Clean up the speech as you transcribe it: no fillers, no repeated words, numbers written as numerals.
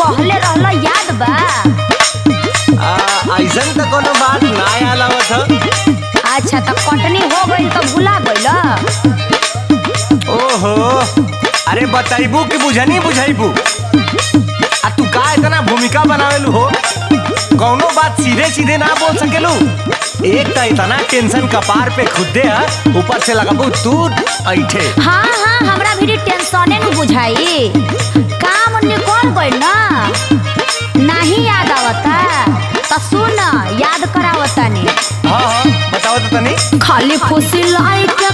कहले रहला याद बा? ऐसन तो कोनो बात ना याद आवत ह। अच्छा तो कटनी हो गई तो भुला गइल? ओहो, अरे बताइबू कि बुझनी बुझाइबू? आ तू का इतना भूमिका बनावेलू हो? कौनो बात सीधे सीधे ना बोल सकेलू? एक तो इतना टेंशन कपार पे खुदे है, ऊपर से लगाबू तू ऐठे। हाँ हाँ, हमरा भी टेंशने न बुझाई। काम निकल गइल ना, नहीं याद आवता तो सुन याद करावतानी। हाँ हाँ बताओ तो तनी। खाली फुसिलाई के